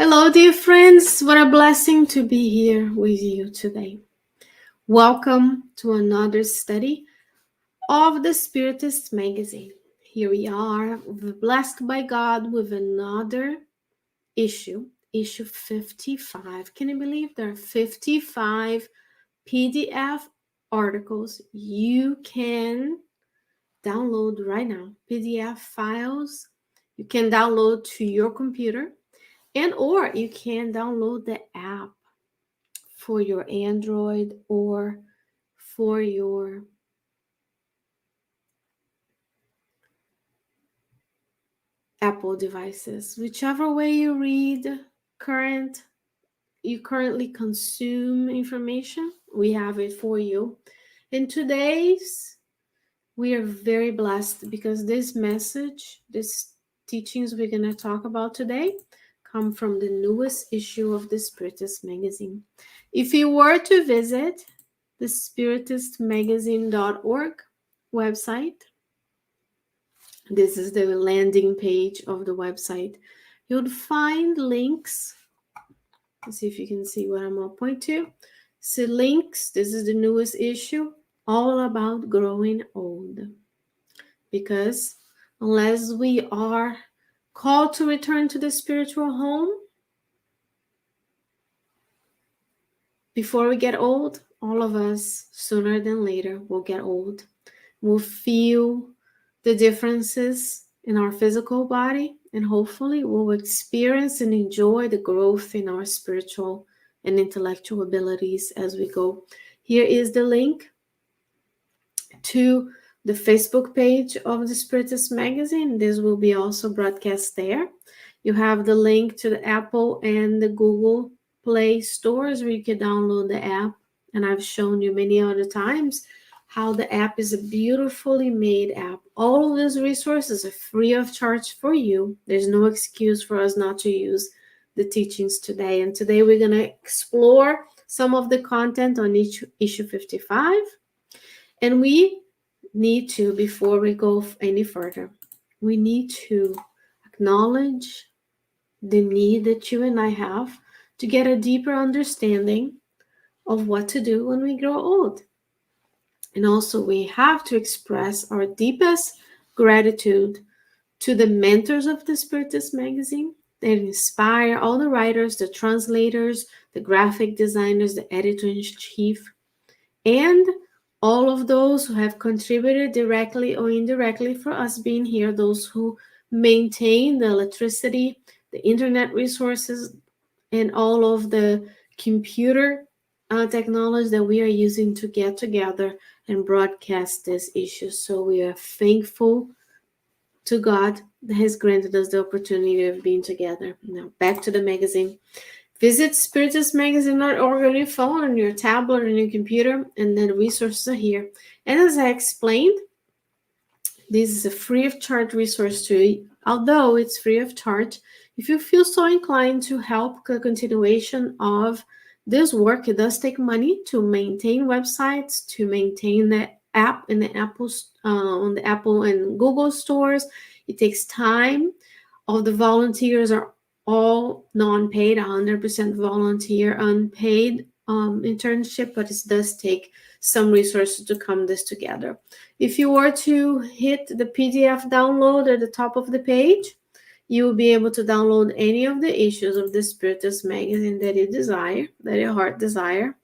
Hello, dear friends. What a blessing to be here with you today. Welcome to another study of the Spiritist magazine. Here we are, blessed by God with another issue 55. Can you believe there are 55 PDF articles you can download right now? PDF files you can download to your computer, and or you can download the app for your Android or for your Apple devices. Whichever way you read you currently consume information, we have it for you. In today's, we are very blessed because this message, this teachings we're going to talk about today come from the newest issue of the Spiritist magazine. If you were to visit the spiritistmagazine.org website, this is the landing page of the website. You'll find links. Let's see if you can see what I'm going to point to. See links. This is the newest issue, all about growing old. Because unless we are called to return to the spiritual home before we get old, all of us, sooner than later, will get old. We'll feel the differences in our physical body, and hopefully we'll experience and enjoy the growth in our spiritual and intellectual abilities as we go. Here is the link to the Facebook page of the Spiritist magazine. This will be also broadcast there. You have the link to the Apple and the Google Play stores where you can download the app. And I've shown you many other times how the app is a beautifully made app. All of these resources are free of charge for you. There's no excuse for us not to use the teachings today. And today we're going to explore some of the content on issue 55. And we need to, before we go any further, we need to acknowledge the need that you and I have to get a deeper understanding of what to do when we grow old. And also we have to express our deepest gratitude to the mentors of the Spiritist magazine that inspire all the writers, the translators, the graphic designers, the editor-in-chief, and all of those who have contributed directly or indirectly for us being here, those who maintain the electricity, the internet resources, and all of the computer technology that we are using to get together and broadcast this issue. So we are thankful to God that has granted us the opportunity of being together. Now back to the magazine. Visit spiritistmagazine.org on your phone, on your tablet, on your computer, and then resources are here. And as I explained, this is a free of charge resource too. Although it's free of charge, if you feel so inclined to help the continuation of this work, it does take money to maintain websites, to maintain the app in the on the Apple and Google stores. It takes time. All the volunteers are all non-paid, 100% volunteer, unpaid internship, but it does take some resources to come this together. If you were to hit the PDF download at the top of the page, you will be able to download any of the issues of the Spiritist magazine that you desire, that your heart desire,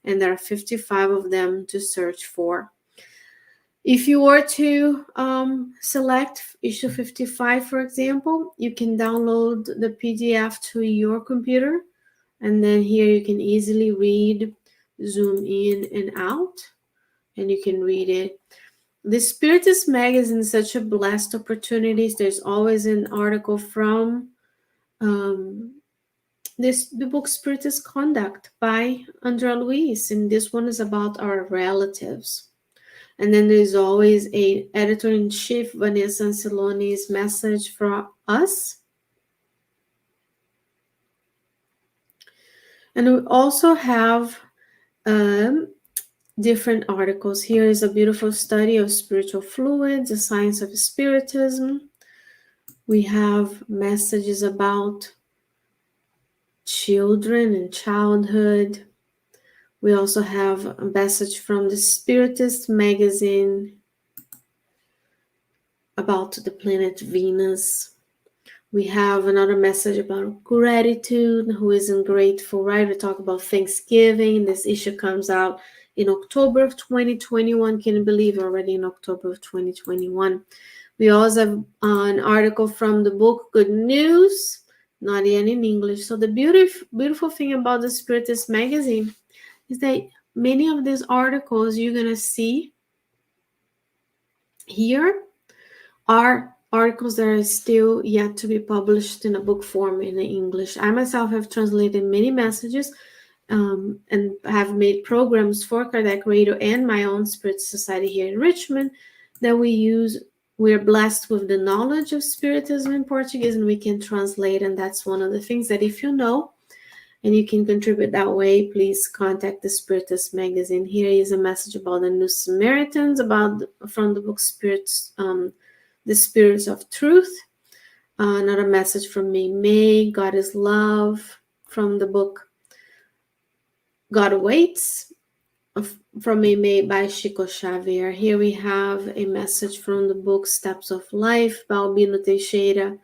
and there are 55 of them to search for. If you were to select issue 55, for example, you can download the PDF to your computer, and then here you can easily read, zoom in and out, and you can read it. The Spiritist magazine is such a blessed opportunity. There's always an article from the book Spiritist Conduct by Andrea Luiz, and this one is about our relatives. And then there's always a editor-in-chief, Vanessa Anceloni's message for us. And we also have different articles. Here is a beautiful study of spiritual fluids, the science of spiritism. We have messages about children and childhood. We also have a message from the Spiritist magazine about the planet Venus. We have another message about gratitude, who isn't grateful, right? We talk about Thanksgiving. This issue comes out in October of 2021. Can you believe already in October of 2021? We also have an article from the book Good News, not yet in English. So the beautiful thing about the Spiritist magazine is that many of these articles you're going to see here are articles that are still yet to be published in a book form in English. I myself have translated many messages and have made programs for Kardec Radio and my own Spirit Society here in Richmond that we use. We're blessed with the knowledge of Spiritism in Portuguese, and we can translate, and that's one of the things that if you know and you can contribute that way, please contact the Spiritist magazine. Here is a message about the New Samaritans, from the book Spirits, the Spirits of Truth. Another message from May, God is Love, from the book God Awaits, from May by Chico Xavier. Here we have a message from the book Steps of Life by Albino Teixeira,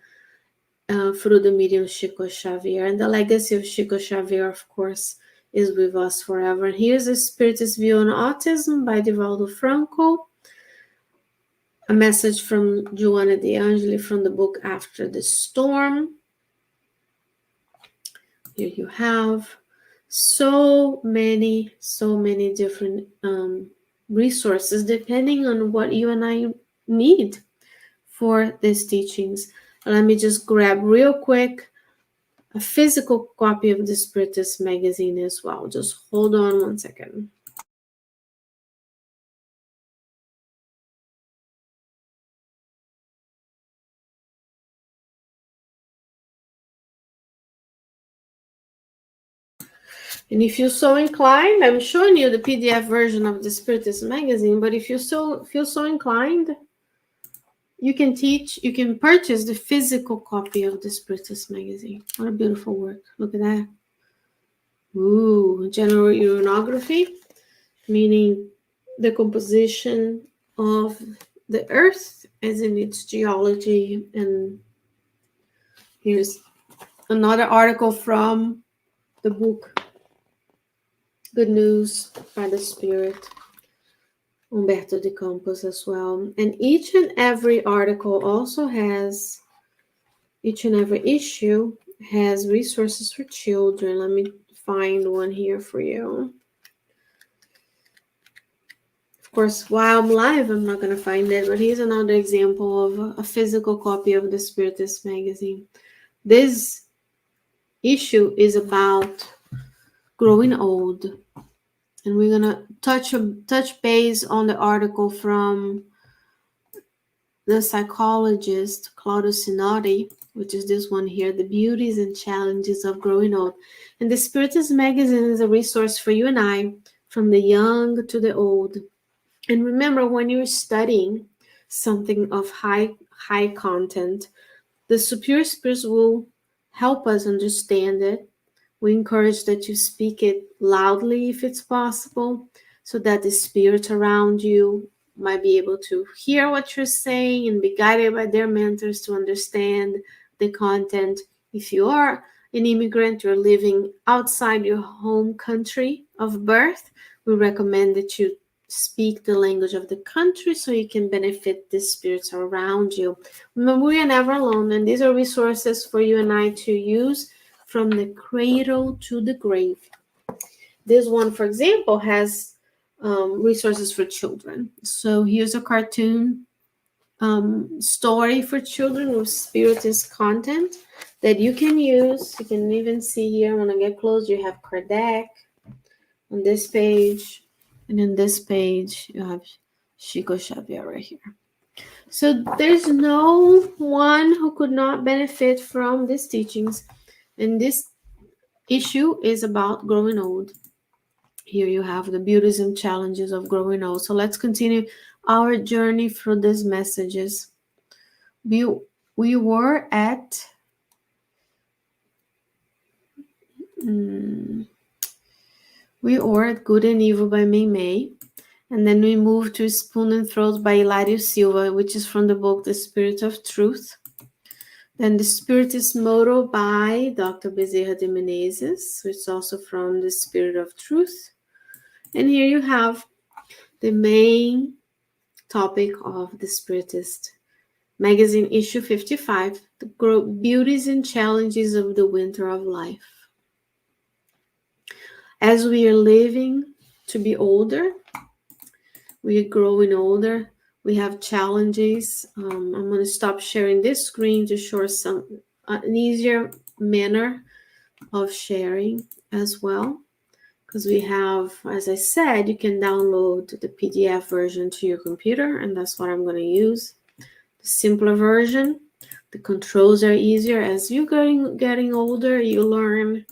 through the medium Chico Xavier. And the legacy of Chico Xavier, of course, is with us forever. And here's a Spiritist View on Autism by Divaldo Franco. A message from Joanna De Angeli from the book After the Storm. Here you have so many different resources depending on what you and I need for these teachings. Let me just grab real quick a physical copy of the Spiritist magazine as well. Just hold on one second. And if you're so inclined, I'm showing you the PDF version of the Spiritist magazine, but if you feel so inclined, you can purchase the physical copy of the Spiritist magazine. What a beautiful work. Look at that. Ooh, general uranography, meaning the composition of the Earth as in its geology. And here's another article from the book Good News by the Spirit, Humberto de Campos as well. And each and every article also has, each and every issue has resources for children. Let me find one here for you. Of course, while I'm live, I'm not going to find it, but here's another example of a physical copy of the Spiritist magazine. This issue is about growing old, and we're going to touch base on the article from the psychologist Claudio Sinotti, which is this one here, The Beauties and Challenges of Growing Old. And the Spiritist magazine is a resource for you and I, from the young to the old. And remember, when you're studying something of high content, the superior spirits will help us understand it. We encourage that you speak it loudly if it's possible, so that the spirits around you might be able to hear what you're saying and be guided by their mentors to understand the content. If you are an immigrant, you're living outside your home country of birth, we recommend that you speak the language of the country so you can benefit the spirits around you. Remember, we are never alone, and these are resources for you and I to use from the cradle to the grave. This one, for example, has resources for children. So here's a cartoon story for children with Spiritist content that you can use. You can even see here, when I get close, you have Kardec on this page. And in this page, you have Chico Xavier right here. So there's no one who could not benefit from these teachings. And this issue is about growing old. Here you have the beauties and challenges of growing old. So let's continue our journey through these messages. We were at We ordered Good and Evil by Mei Mei. And then we move to Spoon and Throat by Hilario Silva, which is from the book The Spirit of Truth. Then The Spiritist Motto by Dr. Bezerra de Menezes, which is also from The Spirit of Truth. And here you have the main topic of The Spiritist magazine, issue 55, The Beauties and Challenges of the Winter of Life. As we are living to be older, we are growing older, we have challenges. I'm going to stop sharing this screen to show some an easier manner of sharing as well, because we have, as I said, you can download the PDF version to your computer, and that's what I'm going to use. The simpler version, the controls are easier. As you're getting older, you learn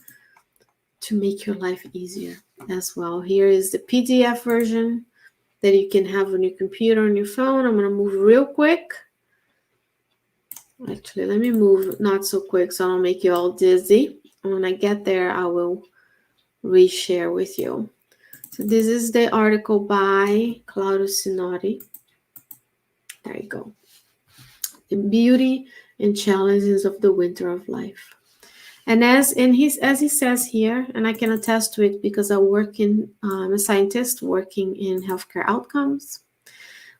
to make your life easier as well. Here is the PDF version that you can have on your computer, on your phone. I'm going to move real quick. Actually, let me move not so quick so I don't make you all dizzy. And when I get there, I will reshare with you. So this is the article by Claudio Sinotti. There you go. The beauty and challenges of the winter of life. And as he says here, and I can attest to it because I'm a scientist working in healthcare outcomes.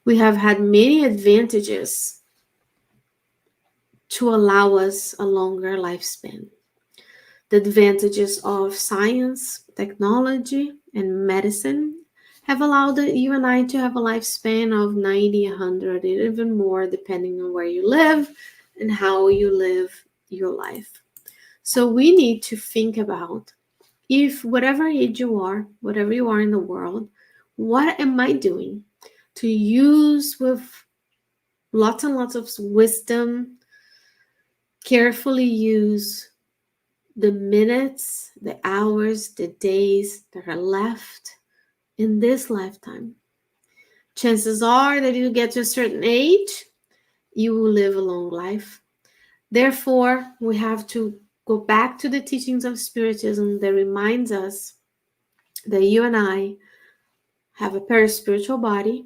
We have had many advantages to allow us a longer lifespan. The advantages of science, technology, and medicine have allowed you and I to have a lifespan of 90, 100, and even more, depending on where you live and how you live your life. So we need to think about, if whatever age you are, whatever you are in the world, what am I doing to use with lots and lots of wisdom, carefully use the minutes, the hours, the days that are left in this lifetime. Chances are that you get to a certain age, you will live a long life. Therefore, we have to go back to the teachings of Spiritism that reminds us that you and I have a perispiritual body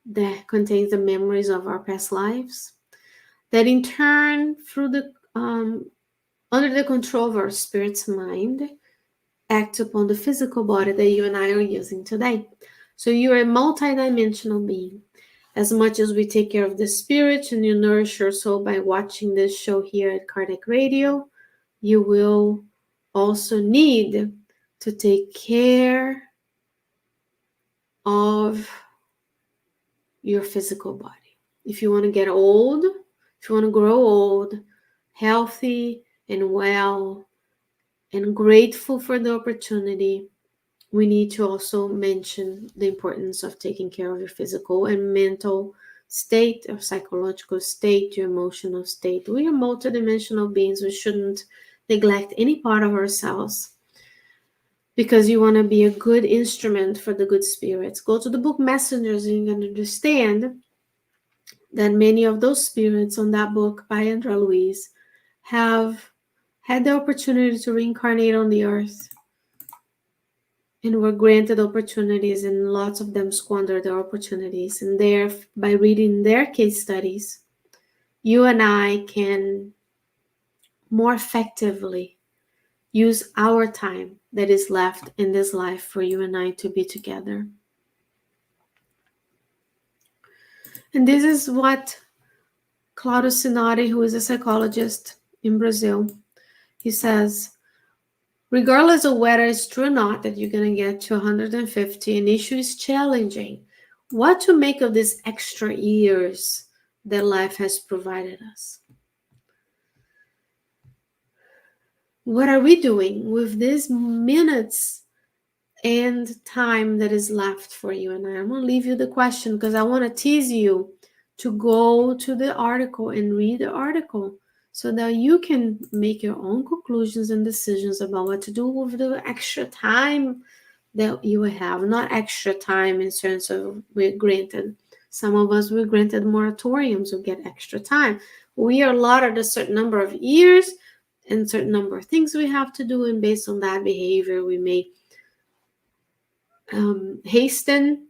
that contains the memories of our past lives, that in turn, through the under the control of our spirit's mind, act upon the physical body that you and I are using today. So you are a multidimensional being. As much as we take care of the spirit and you nourish your soul by watching this show here at Kardec Radio, you will also need to take care of your physical body. If you want to get old, if you want to grow old, healthy and well, and grateful for the opportunity, we need to also mention the importance of taking care of your physical and mental state, or psychological state, your emotional state. We are multidimensional beings. We shouldn't neglect any part of ourselves, because you want to be a good instrument for the good spirits. Go to the book Messengers and you can understand that many of those spirits on that book by Andrea Louise have had the opportunity to reincarnate on the earth and were granted opportunities, and lots of them squandered their opportunities. And there, by reading their case studies, you and I can more effectively use our time that is left in this life for you and I to be together. And this is what Claudio Sinotti, who is a psychologist in Brazil, he says, regardless of whether it's true or not that you're going to get to 150, an issue is challenging. What to make of these extra years that life has provided us? What are we doing with these minutes and time that is left for you and I? I'm going to leave you the question because I want to tease you to go to the article and read the article so that you can make your own conclusions and decisions about what to do with the extra time that you have. Not extra time in terms of we're granted. Some of us were granted moratoriums who get extra time. We are allotted a certain number of years, and certain number of things we have to do, and based on that behavior, we may hasten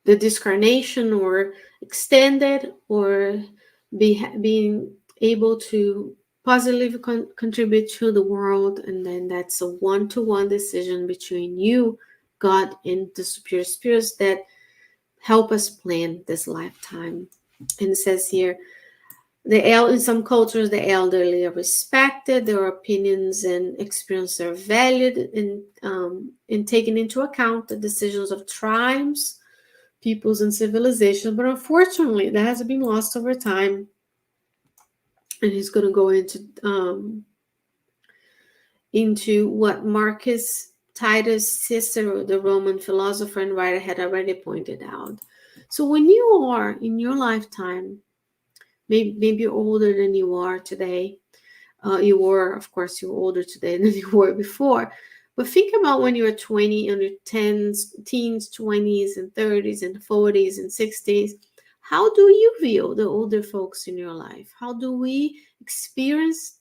the discarnation or extend it, or being able to positively contribute to the world. And then that's a one-to-one decision between you, God, and the superior spirits that help us plan this lifetime. And it says here, in some cultures, the elderly are respected, their opinions and experience are valued and taken into account the decisions of tribes, peoples, and civilizations. But unfortunately, that has been lost over time. And he's going to go into what Marcus Titus Cicero, the Roman philosopher and writer, had already pointed out. So when you are in your lifetime, maybe you're older than you are today. You were, of course, you're older today than you were before. But think about when you were 20, in your teens, 20s, and 30s, and 40s, and 60s. How do you view the older folks in your life? How do we experience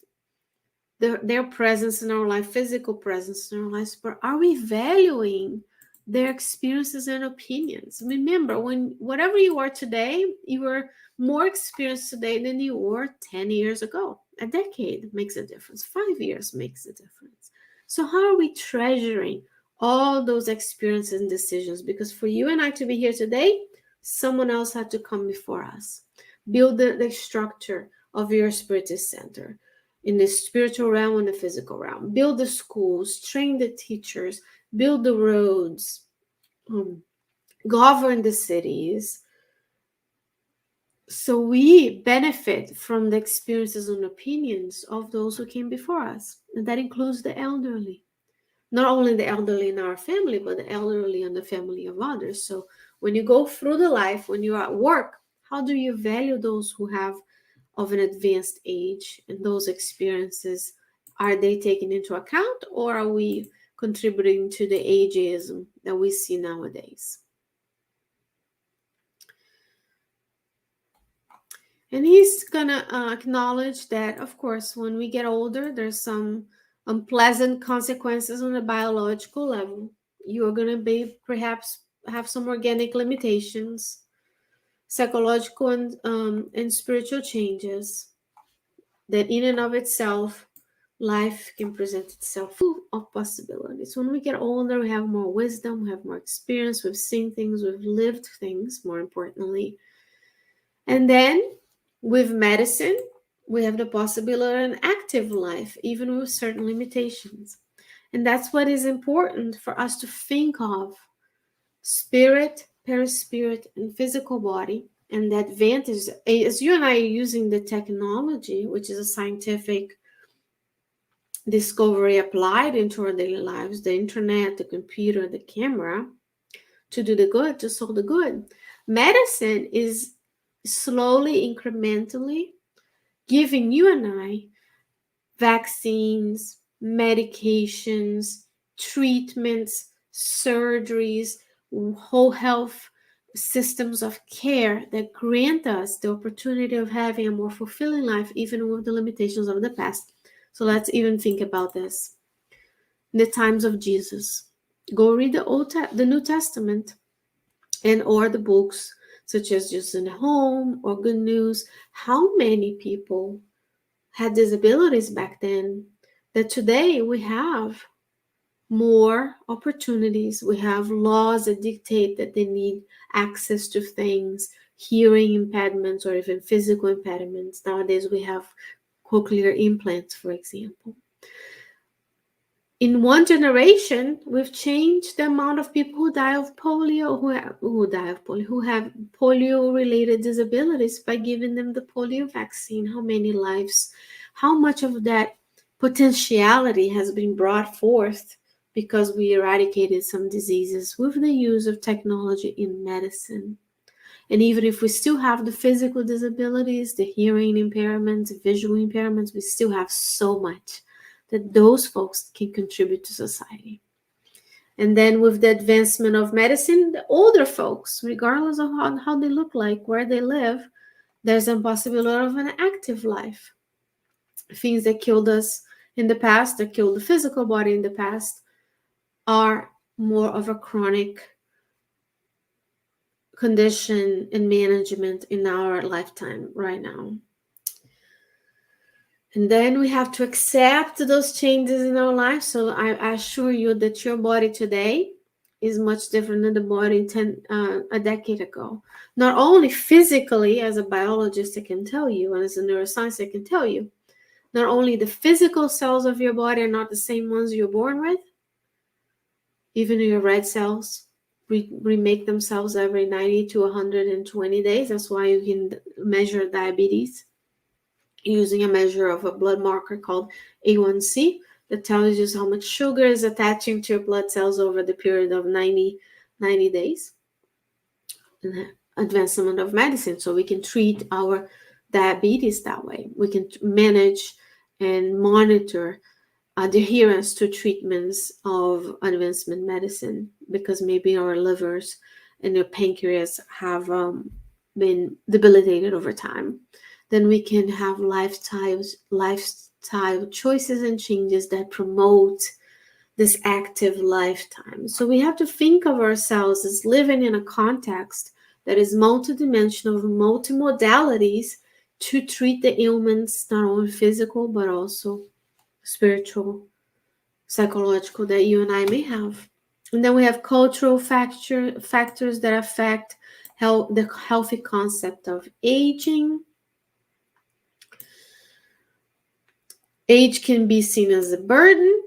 their presence in our life, physical presence in our lives? But are we valuing their experiences and opinions? Remember, whatever you are today, you are more experienced today than you were 10 years ago. A decade makes a difference. 5 years makes a difference. So how are we treasuring all those experiences and decisions? Because for you and I to be here today, someone else had to come before us. Build the structure of your Spiritist center in the spiritual realm and the physical realm. Build the schools, train the teachers, build the roads, govern the cities. So we benefit from the experiences and opinions of those who came before us. And that includes the elderly. Not only the elderly in our family, but the elderly in the family of others. So when you go through the life, when you're at work, how do you value those who have of an advanced age, and those experiences, are they taken into account, or are we contributing to the ageism that we see nowadays? And he's gonna acknowledge that, of course, when we get older, there's some unpleasant consequences on a biological level. You're gonna be perhaps have some organic limitations, psychological and spiritual changes, that in and of itself, life can present itself full of possibilities. When we get older, we have more wisdom, we have more experience, we've seen things, we've lived things, more importantly. And then with medicine, we have the possibility of an active life, even with certain limitations. And that's what is important for us to think of: spirit, perispirit, and physical body. And the advantage, as you and I are using the technology, which is a scientific discovery applied into our daily lives, the internet, the computer, the camera, to do the good, to sow the good. Medicine is slowly, incrementally giving you and I vaccines, medications, treatments, surgeries, whole health systems of care that grant us the opportunity of having a more fulfilling life, even with the limitations of the past. So let's even think about this. In the times of Jesus, go read the New Testament and or the books such as Jesus in the Home or Good News. How many people had disabilities back then that today we have more opportunities? We have laws that dictate that they need access to things, hearing impediments, or even physical impediments. Nowadays we have cochlear implants, for example. In one generation, we've changed the amount of people who die of polio, who have polio-related disabilities by giving them the polio vaccine. How many lives, how much of that potentiality has been brought forth because we eradicated some diseases with the use of technology in medicine. And even if we still have the physical disabilities, the hearing impairments, the visual impairments, we still have so much that those folks can contribute to society. And then with the advancement of medicine, the older folks, regardless of how they look like, where they live, there's a possibility of an active life. things that killed us in the past, that killed the physical body in the past, are more of a chronic condition and management in our lifetime right now. And then we have to accept those changes in our life. So I assure you that your body today is much different than the body a decade ago. Not only physically, as a biologist, I can tell you, and as a neuroscientist, I can tell you, not only the physical cells of your body are not the same ones you're born with, even your red cells remake themselves every 90 to 120 days. That's why you can measure diabetes using a measure of a blood marker called A1C that tells you how much sugar is attaching to your blood cells over the period of 90 days. Advancement of medicine, so we can treat our diabetes that way. We can manage and monitor adherence to treatments of advancement medicine because maybe our livers and your pancreas have been debilitated over time. Then we can have lifestyle choices and changes that promote this active lifetime. So we have to think of ourselves as living in a context that is multidimensional, multimodalities to treat the ailments, not only physical, but also spiritual, psychological, that you and I may have. And then we have cultural factors that affect the healthy concept of aging. Age can be seen as a burden,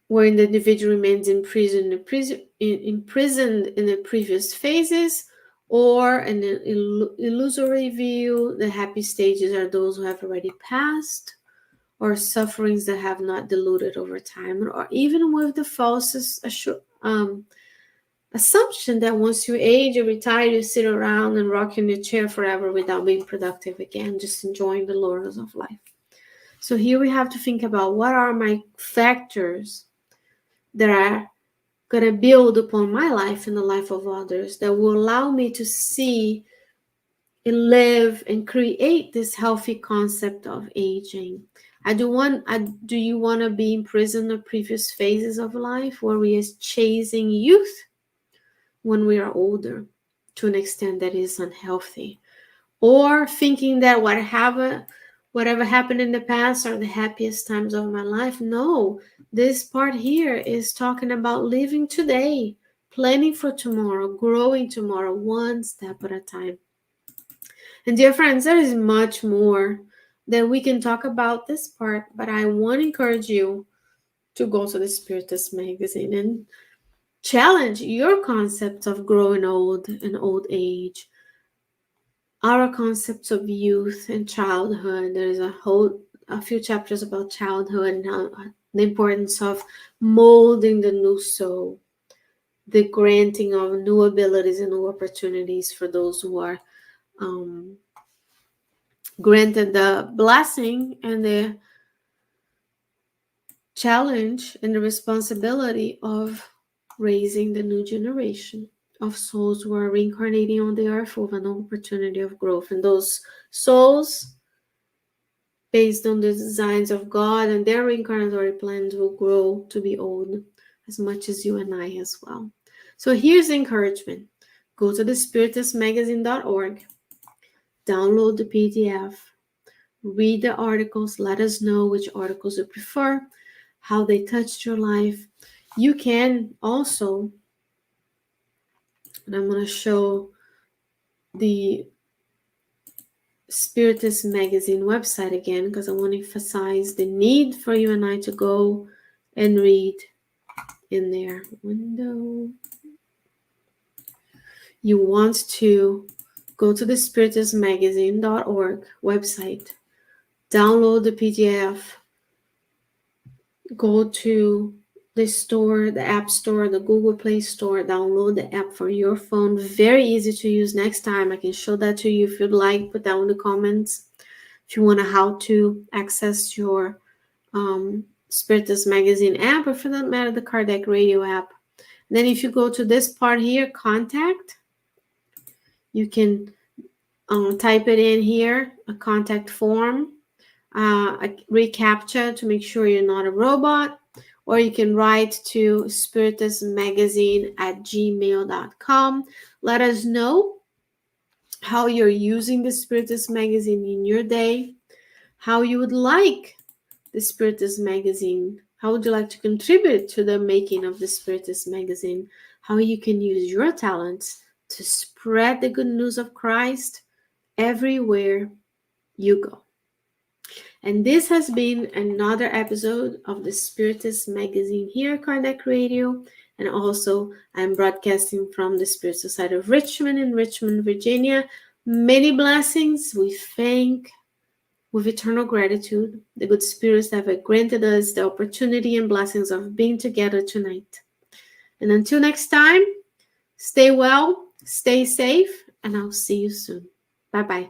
where the individual remains imprisoned in the previous phases, or an illusory view. The happy stages are those who have already passed, or sufferings that have not diluted over time, or even with the false assumption that once you age, you retire, you sit around and rock in your chair forever without being productive again, just enjoying the laurels of life. So here we have to think about what are my factors that are going to build upon my life and the life of others that will allow me to see and live and create this healthy concept of aging. Do you want to be imprisoned in previous phases of life where we are chasing youth when we are older to an extent that is unhealthy? Or thinking that whatever happened in the past are the happiest times of my life? No, this part here is talking about living today, planning for tomorrow, growing tomorrow, one step at a time. And dear friends, there is much more that we can talk about this part, but I want to encourage you to go to the Spiritist magazine and challenge your concepts of growing old and old age, our concepts of youth and childhood. There's a few chapters about childhood and how, the importance of molding the new soul, the granting of new abilities and new opportunities for those who are granted the blessing and the challenge and the responsibility of raising the new generation of souls who are reincarnating on the earth with an opportunity of growth. And those souls, based on the designs of God and their reincarnatory plans, will grow to be old as much as you and I as well. So here's the encouragement. Go to the spiritistmagazine.org, download the PDF, read the articles, let us know which articles you prefer, how they touched your life. You can also, and I'm going to show the Spiritist magazine website again because I want to emphasize the need for you and I to go and read in their window. You want to go to the spiritistmagazine.org website, download the PDF, go to the store, the App Store, the Google Play Store, download the app for your phone. Very easy to use. Next time I can show that to you if you'd like. Put down in the comments if you want to how to access your Spiritist Magazine app, or for that matter, the Kardec Radio app. And then if you go to this part here, contact, you can type it in here, a contact form. a recaptcha to make sure you're not a robot, or you can write to spiritistmagazine@gmail.com. Let us know how you're using the Spiritist Magazine in your day, how you would like the Spiritist Magazine, how would you like to contribute to the making of the Spiritist Magazine, how you can use your talents to spread the good news of Christ everywhere you go. And this has been another episode of the Spiritist Magazine here at Kardec Radio. And also, I'm broadcasting from the Spirit Society of Richmond in Richmond, Virginia. Many blessings. We thank with eternal gratitude the good spirits that have granted us the opportunity and blessings of being together tonight. And until next time, stay well, stay safe, and I'll see you soon. Bye-bye.